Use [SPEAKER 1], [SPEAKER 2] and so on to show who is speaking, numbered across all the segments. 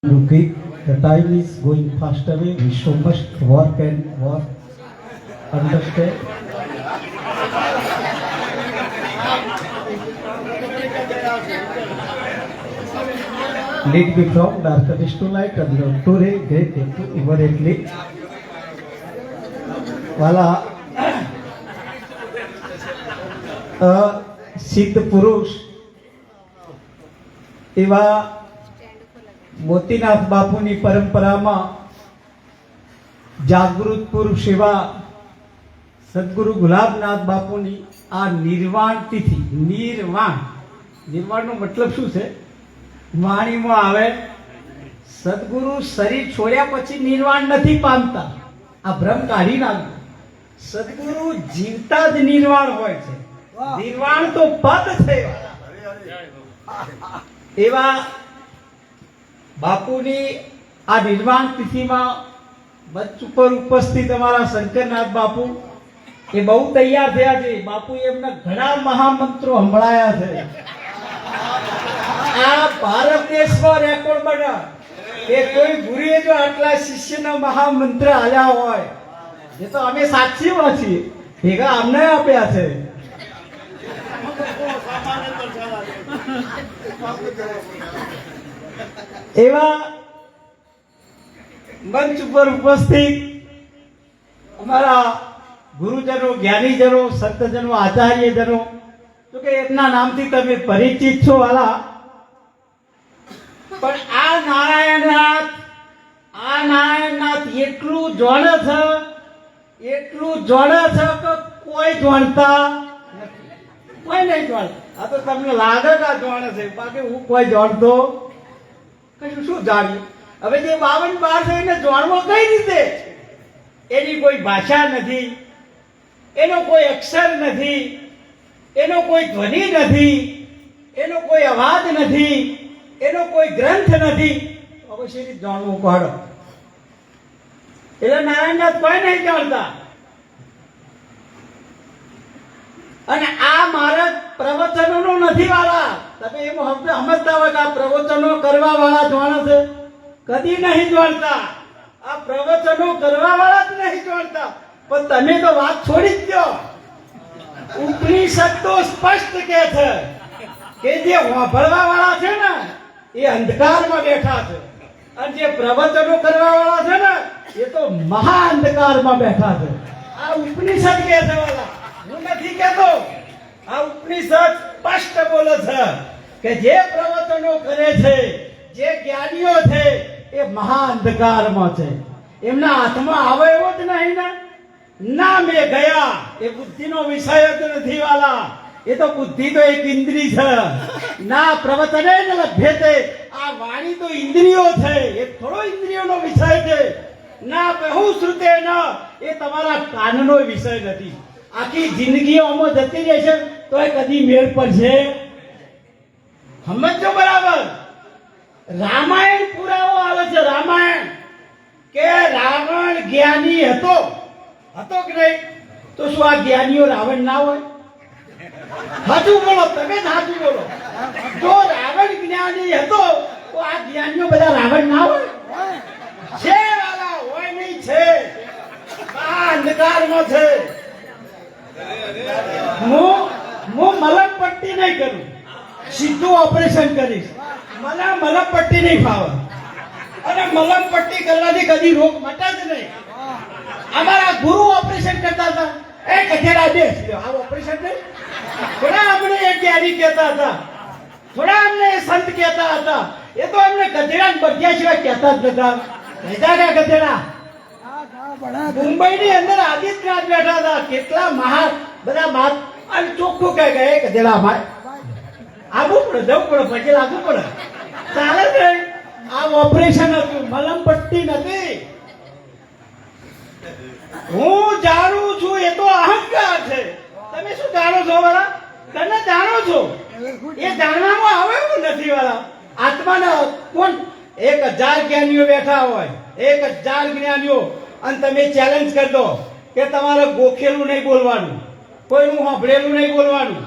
[SPEAKER 1] Quick, the time is going fast away. We so must work and work. Understand? Lead me from darkness to light and to ray great into immediately. वाला સિદ્ધ પુરુષ એવા મોતીનાથ બાપુની પરંપરામાં જાગૃત પુરુષ એવા સદગુરુ ગુલાબનાથ બાપુની આ નિર્વાણ તિથિ નિર્વાણનો મતલબ શું છે? વાણીમાં આવે સદગુરુ શરીર છોડ્યા પછી નિર્વાણ નથી પામતા, આ ભ્રમ કાઢી નાખો. સદગુરુ જીવતા જ નિર્વાણ હોય છે. નિર્વાણ તો પદ છે. એવા બાપુની આ નિર્વાણ તિથિમાં મંચ ઉપર ઉપસ્થિત અમારા શંકરનાથ બાપુ એ બહુ તૈયાર થયા છે. બાપુ એમના ઘણા મહામંત્રો સંભળાયા છે. આ ભારત દેશમાં રેકોર્ડ બન્યા કે કોઈ ગુરુએ જો આટલા શિષ્યના મહામંત્ર આલ્યા હોય, એ તો અમે સાક્ષીમાં છીએ, ભેગા અમને આપ્યા છે. એવા મંચ ઉપર ઉપસ્થિત અમારા ગુરુજનો, જ્ઞાનીજનો, સંતજનો, આચાર્યજનો, તો કે એમના નામથી તમે પરિચિત છો વાલા. પણ આ નારાયણનાથ એટલું જાણે છે કે કોઈ જાણતા નથી, કોઈ નહીં જાણતા. આ તો તમને લાગે કે આ જાણે છે, બાકી હું કોઈ જાણતો કશું શું જાણ્યું. હવે જે 52 છે એને જાણવો કઈ રીતે? એની કોઈ ભાષા નથી, એનો કોઈ અક્ષર નથી, એનો કોઈ ધ્વનિ નથી, એનો કોઈ અવાજ નથી, એનો કોઈ ગ્રંથ નથી. અવશ્ય જાણવું પડે. એટલે નારાયણનાથ કોઈ નહીં જાણતા. અને આ મારા પ્રવચનો નથી વાળા. તમે એમ સમજતા હોય કે આ પ્રવચનો કરવા વાળા જાણે છે? કદી નહીં જાણતા. આ પ્રવચનો કરવા વાળા જ નહીં જાણતા. પણ તમે તો વાત છોડી જ દો. ઉપનિષદ તો સ્પષ્ટ કે છે કે જે વાપરવા વાળા છે ને એ અંધકારમાં બેઠા છે, અને જે પ્રવચનો કરવા વાળા છે ને એ તો મહા અંધકારમાં બેઠા છે. આ ઉપનિષદ કે છે વાળા, હું નથી કહેતો. આ ઉપનિષદ સ્પષ્ટ બોલે છે કે જે પ્રવચનો કરે છે, જે જ્ઞાનીઓ છે એ મહા અંધકારમાં છે. એમના હાથમાં આવે એવો જ નહીં ને. ના મેં ગયા એ બુદ્ધિનો વિષય જ નથી વાલા. એ તો બુદ્ધિ તો એક ઇન્દ્રિય છે. ના પ્રવચને જ લભ્યતે. આ વાણી તો ઇન્દ્રિયો છે, એ થોડો ઇન્દ્રિયોનો વિષય છે. ના બહુ શ્રુતે ન, એ તમારા કાનનો વિષય નથી. આખી જિંદગી આમાં જતી રહેશે તો એ કદી મેળ પડશે? સમજો બરાબર. રામાયણ પુરાવો આવે છે. રામાયણ કે રાવણ જ્ઞાની હતો કે નહીં? તો શું આ જ્ઞાનીઓ રાવણ ના હોય? સાચું બોલો, તમે સાચું બોલો. જો રાવણ જ્ઞાની હતો તો આ જ્ઞાનીઓ બધા રાવણ ના હોય? છે વાલા, હોય નહીં છે. આ અંધકારમાં છે. હું મલમ પટ્ટી નહીં કરું, સીધું ઓપરેશન કરીશ. મને મલમ પટ્ટી નહીં ફાવે, અને મલમ પટ્ટી કરવાથી કદી રોગ મટે જ નહીં. અમારા ગુરુ ઓપરેશન કરતા હતા. એ કચેરા દેશ આ ઓપરેશન નહીં. થોડા અમને એ જ્ઞાની કહેતા હતા, થોડા અમને સંત કહેતા હતા. એ તો અમને ગધેડા બધ્યા સિવાય કહેતા જ નતા. ગધેડા મુંબઈની અંદર આદિત્યનાથ બેઠા હતા. કેટલા મહાન બધા બાત અને ચોખ્ખું કહે કે ગધેડા ભાઈ આવવું પડે, જવું પડે, પછી લાગવું પડે. ચાલે છે. આ ઓપરેશન હતું, મલમ પટ્ટી નથી. હું જાણું છું એ તો અહંકાર છે. તમે શું જાણો છો વાળા? તમે જાણો છો એ જાણવામાં આવે એવું નથી વાળા. આત્માના કોણ 1000 જ્ઞાનીઓ બેઠા હોય, 1000 જ્ઞાનીઓ, અને તમે ચેલેન્જ કરી દો કે તમારે ગોખેલું નહીં બોલવાનું, કોઈનું સાંભળેલું નહીં બોલવાનું,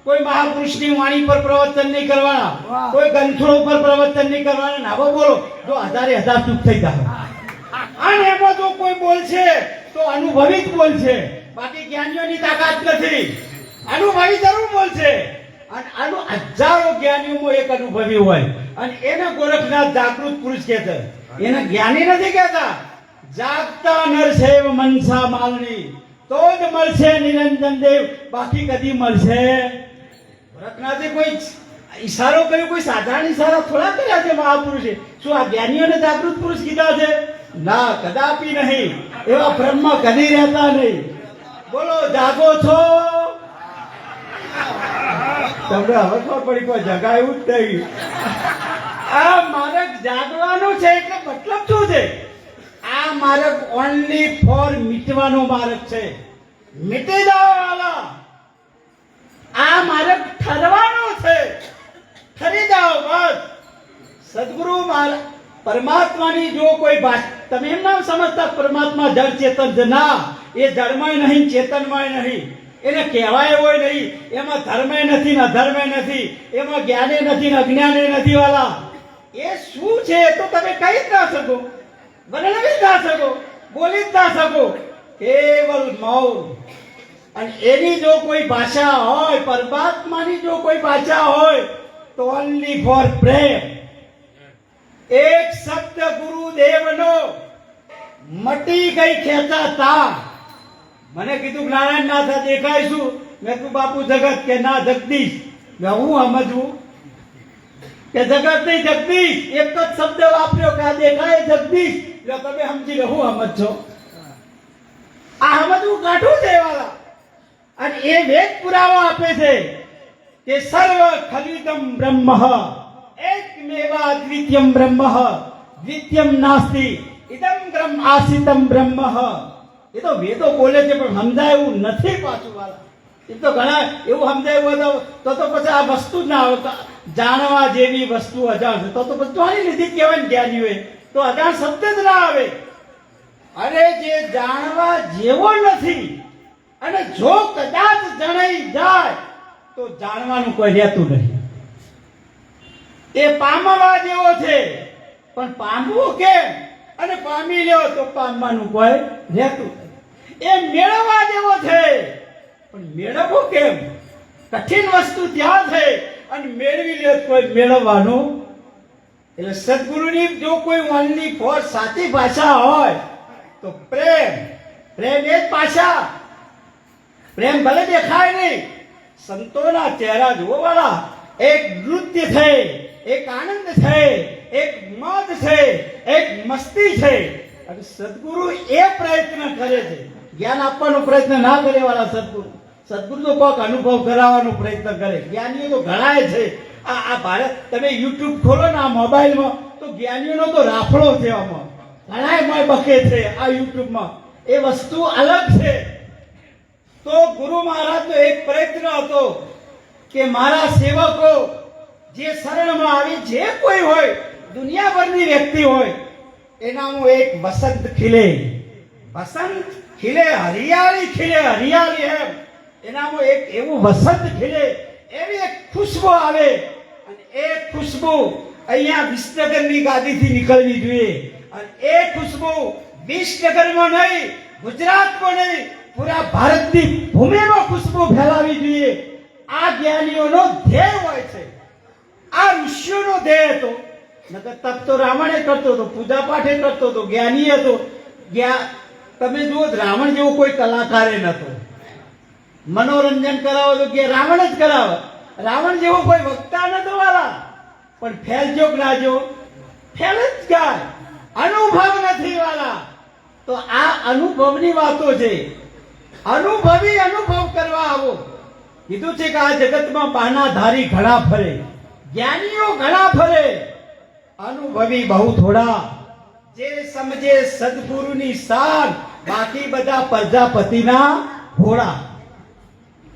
[SPEAKER 1] કોઈ મહાપુરુષની વાણી પર પ્રવચન નહીં કરવાના,
[SPEAKER 2] વાહ.
[SPEAKER 1] કોઈ ગ્રંથો પર પ્રવચન નહીં કરવાના. નાવો બોલો જો હજારે હજાર સુખ થઈ જાય. અને એમાં જો કોઈ બોલશે તો અનુભવી જ બોલશે, બાકી જ્ઞાનીઓની તાકાત નથી. અનુભવી જરૂર બોલશે. અને આનું હજારો જ્ઞાનીઓમાં એક અનુભવી હોય, અને એને ગોરખનાથ જાગૃત પુરુષ કહે છે. એને જ્ઞાની નથી કહેતા. જાગતા નરસેવ મનસા માલની, તો જ મળશે નિરંજન દેવ, બાકી કદી મળશે. ગોરખનાથે કોઈ ઈશારો કર્યો, કોઈ સાધારણ ઈશારા થોડા કર્યા છે મહાપુરુષે. શું આ જ્ઞાનીઓને જાગૃત પુરુષ કીધા છે? ના, કદાપી નહીં. એવા બ્રહ્મ કદી રહેતા નહીં. બોલો, જાગો છો? તમને હવે ખબર પડી કોઈ જગા એવું જ નહીં. આ માર્ગ જાગવાનો છે એટલે મતલબ શું છે? આ માર્ગ ઓનલી ફોર મીટવાનો માર્ગ છે. મીટી જાઓ વાલા. આ માર્ગ ઠરવાનો છે. ઠરી જાઓ બસ. સદગુરુ મહારાજ પરમાત્માની જો કોઈ તમે એમ ના સમજતા પરમાત્મા જળ ચેતન છે. ના, એ જળમય નહીં, ચેતનમય નહીં. એને કહેવાય હોય નહીં. એમાં ધર્મે નથી ને અધર્મે નથી, એમાં જ્ઞાને નથી ને અજ્ઞાને નથી વાલા. એ શું છે એ તો તમે કહી જ ના શકો, વર્ણવી જ ના શકો, બોલી જ ના શકો. કેવલ મૌન. અને એની જો કોઈ ભાષા હોય, પરમાત્માની જો કોઈ ભાષા હોય, તો ઓનલી ફોર પ્રેમ. એક શબ્દ ગુરુદેવનો મટી ગઈ ખેંચાતા. મને કીધું નારાયણ નાથ દેખાય શું? મેં કીધું બાપુ જગત. કે ના, જગદીશ. મેં હું સમજવું કે જગત નહીં, જગદીશ. એક જ શબ્દ વાપર્યો કે આ દેખાય જગદીશ. જો તમે સમજી લો, હું સમજજો. આ સમજવું કાઠું છે વાલા. અને એ વેદ પુરાવો આપે છે કે સર્વ ખલિદમ બ્રહ્મ એકમેવા દ્વિતીયમ બ્રહ્મ દ્વિતીયમ નાસ્તિ ઇદમ બ્રહ્મ આસિતમ બ્રહ્મ. એ તો વેદો બોલે છે પણ સમજાય એવું નથી પાછું વાલા. એ તો ઘણા એવું સમજાયું હોય તો પછી આ વસ્તુ જ ના આવે. જાણવા જેવી વસ્તુ અજાણ છે તો પછી જાણી લીધી કહેવાય ને જ્ઞાનીઓએ. તો અજાણ શબ્દ જ ના આવે. અરે જે જાણવા જેવો નથી, અને જો કદાચ જણાઈ જાય તો જાણવાનું કોઈ રહેતું નહીં. એ પામવા જેવો છે, પણ પામવું કેમ? અને પામી લ્યો તો પામવાનું કોઈ રહેતું નહીં. એ મેળવવા જેવો છે, પણ મેળવવું કેમ? કઠિન વસ્તુ ત્યાં છે અને મેળવી લે કોઈ મેળવવાનું. એટલે સદગુરુની જો કોઈ ઓનલી ફોર સાચી ભાષા હોય તો પ્રેમ. પ્રેમ એ જ ભાષા. પ્રેમ ભલે દેખાય નહીં, સંતોના ચહેરા જુઓ વાળા. એક નૃત્ય છે, એક આનંદ છે, એક મોજ છે, એક મસ્તી છે. અને સદગુરુ એ પ્રયત્ન કરે છે. જ્ઞાન આપવાનો પ્રયત્ન ના કરે વાળા સદગુરુ. સદગુરુ તો કોઈક અનુભવ કરાવવાનો પ્રયત્ન કરે. જ્ઞાનીઓ તો ઘણાય છે. આ ભારત તમે યુટ્યુબ ખોલો ને આ મોબાઈલમાં તો જ્ઞાનીઓનો તો રાફડો છે. આમાં ઘણાય મોય બકે છે આ યુટ્યુબમાં. એ વસ્તુ અલગ છે. તો ગુરુ મહારાજનો એક પ્રયત્ન હતો કે મારા સેવકો જે શરણમાં આવી જે કોઈ હોય, દુનિયાભરની વ્યક્તિ હોય, એનામાં એક વસંત ખીલે. વસંત ખીલે, હરિયાળી ખીલે, હરિયાળી એમ. એનામાં એક એવું વસંત ખીલે, એવી એક ખુશ્બુ આવે. અને એ ખુશ્બુ અહીંયા વિસનગરની ગાદીથી નીકળવી જોઈએ. અને એ ખુશ્બુ વિસનગરમાં નહીં, ગુજરાતમાં નહીં, પૂરા ભારતની ભૂમિમાં ખુશ્બુ ફેલાવી જોઈએ. આ જ્ઞાનીઓનો ધ્યેય હોય છે. આ ઋષિઓનો ધ્યેય હતો. નકર તપ તો રાવણે કરતો હતો, પૂજા પાઠે કરતો હતો, જ્ઞાની હતો. તમે જુઓ રાવણ જેવો કોઈ કલાકાર નતો. મનોરંજન કરાવો તો કે રાવણ જ કરાવે. રાવણ જેવો કોઈ વક્તા નતો વાલા. પણ ફેલજો કે ના જો, ફેલ જ ગાય. અનુભવ નથી વાલા. તો આ અનુભવની વાતો છે. અનુભવી અનુભવ કરવા આવો. કીધું છે કે આ જગતમાં બાનાધારી ઘણા ફરે, જ્ઞાનીઓ ઘણા ફરે, અનુભવી બહુ થોડા. જે સમજે સદગુરુની શાન, બાકી બધા પ્રજાપતિના ઘોડા.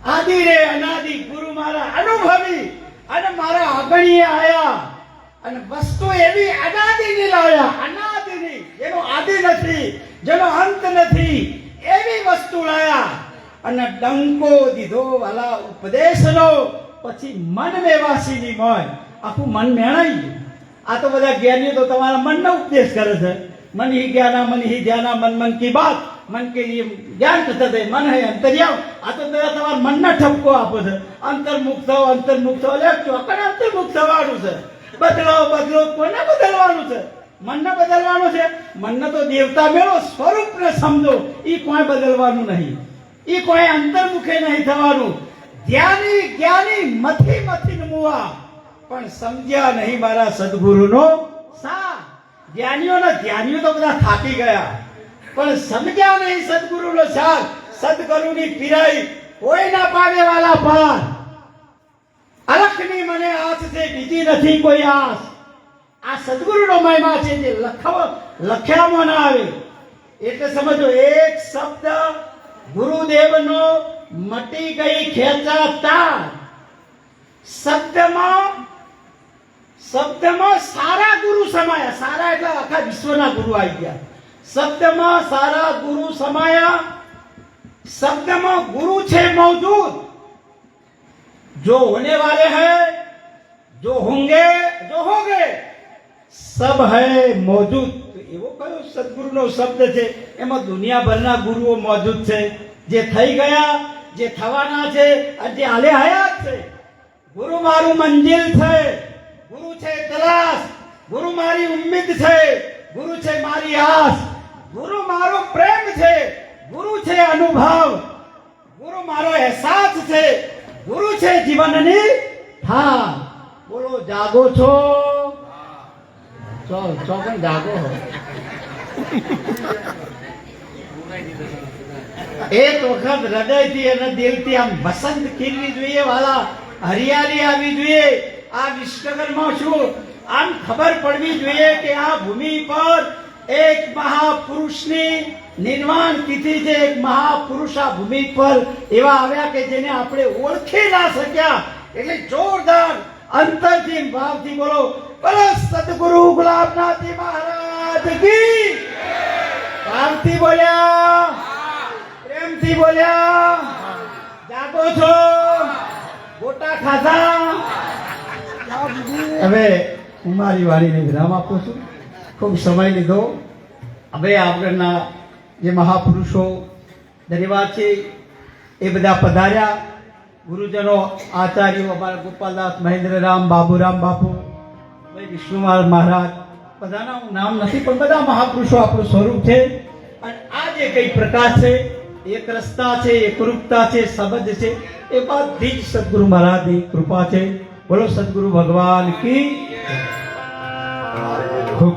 [SPEAKER 1] આદિ રે અનાદિ ગુરુ મારા અનુભવી, અને મારા અગણીએ આયા. અને વસ્તુ એવી અનાદિની લાવ્યા, અનાદિની, જેનો આદિ નથી, જેનો અંત નથી, એવી વસ્તુ લાયા. અને ડંકો દીધો વાલા ઉપદેશનો, પછી મન મેવાસીની મોય, આખું મન મેણાઈ ગયું. આ તો બધા જ્ઞાનીઓ તો તમારા મનનો ઉપદેશ કરે છે. मन ही ज्ञाना मन ही ध्याना मन मन की बात, मन के लिए ज्ञान થતા મન હે અંતર્યામ. આ તો તમારા મનના ઠપકો આપો છે. અંતર્મુખ થો, અંતર્મુખ થો. એટલે ચોકન અંતર્મુખ થવાનું છે. બદલો બદલો, કોને બદલવાનું છે? મનને બદલવાનું છે. મનને તો દેવતા મેળો, સ્વરૂપને સમજો. ઈ કોઈ બદલવાનું નહીં, ઈ કોઈ અંતર્મુખે નહીં થવાનું. ધ્યાની જ્ઞાની મથી મથી મુવા, પણ સમજ્યા નહીં મારા સદગુરુનો સા. જ્ઞાનીઓના ધ્યાનીઓ તો બધા થાકી ગયા, પણ સમજ્યા નહીં સદગુરુનો સાથ. સદગુરુની પીરાઈ કોઈ ના પાવે વાલા પાર. અલખની મને આસ છે, બીજી નથી કોઈ આસ. આ સદગુરુનો મહિમા છે, જે લખ્યામાં ના આવે. એટલે સમજો, એક શબ્દ ગુરુદેવનો મટી ગઈ ખેંચાતા. શબ્દમાં સારા ગુરુ સમાયા. સારા એટલે આખા વિશ્વના ગુરુ આવી ગયા. શબ્દમાં સારા ગુરુ સમાયા. શબ્દમાં ગુરુ છે મौजूद. जो होने वाले हैं, जो होंगे, सब है मौजूद. એવો કયો સદગુરુનો શબ્દ છે? એમાં દુનિયાભરના ગુરુઓ મौजूद છે, જે થઈ ગયા, જે થવાના છે, અને જે હાલે હયાત છે. ગુરુ મારું મંજિલ છે, ગુરુ છે તલાશ, ગુરુ મારી ઉમ્મીદ છે, ગુરુ છે મારી આસ, ગુરુ મારો પ્રેમ છે, ગુરુ છે અનુભવ, ગુરુ મારો અહેસાસ છે, ગુરુ છે જીવનની હા. બોલો, જાગો છો? પણ જાગો હો. એક વખત હૃદયથી અને દિલથી આમ વસંત ખીલવી જોઈએ વાલા, હરિયાળી આવી જોઈએ. આ વિશ્વકર્મા શું આમ ખબર પડવી જોઈએ કે આ ભૂમિ પર એક મહાપુરુષની નિર્વાણ તિથિ છે. એક મહાપુરુષ આ ભૂમિ પર એવા આવ્યા કે જેને આપણે ઓળખી ના શક્યા. એટલે જોરદાર અંતરથી ભાવથી બોલો, બોલો સદગુરુ ગુલાબનાથજી મહારાજ કી. ભાવથી બોલ્યા, પ્રેમથી બોલ્યા. જાગો છો? ગોટા ખાધા? હવે હું મારી વાણીને વિરામ આપું છું. ખૂબ સમય લીધો. હવે આગળના જે મહાપુરુષો ધન્યવાદ છે એ બધા પધાર્યા. ગુરુજનો, આચાર્યો, અમારા ગોપાલદાસ, મહેન્દ્રરામ, બાબુરામ બાપુ, ભાઈ વિષ્ણુમાર મહારાજ, બધાના હું નામ નથી, પણ બધા મહાપુરુષો આપણું સ્વરૂપ છે. અને આ જે કઈ પ્રકાશ છે, એક રસ્તા છે, એકરૂપતા છે, શબ્દ છે, એ બધી જ સદગુરુ મહારાજની કૃપા છે. બોલો સદગુરુ ભગવાન કી. ખૂબ ખૂબ